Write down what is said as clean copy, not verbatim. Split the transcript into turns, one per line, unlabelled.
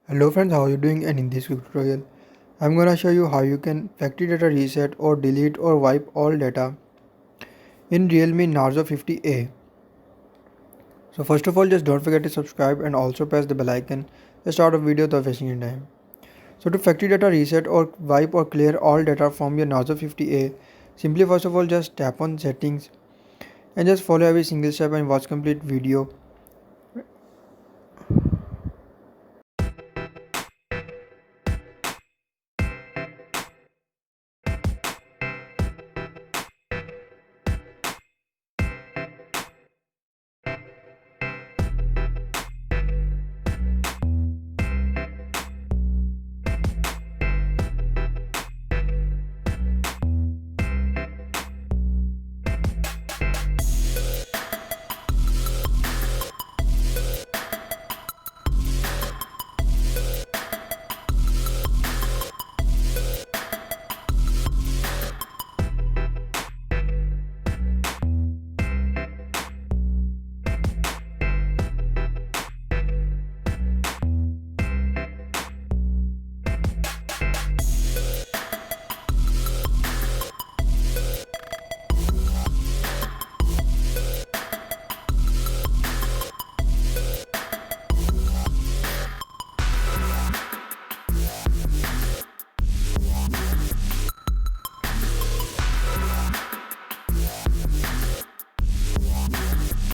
Hello friends, how are you doing? And in this quick tutorial, I'm gonna show you how you can factory data reset or delete or wipe all data in Realme Narzo 50a. So first of all, just don't forget to subscribe and also press the bell icon to start a video without wasting your time. So to factory data reset or wipe or clear all data from your Narzo 50a, simply first of all just tap on settings and just follow every single step and watch complete video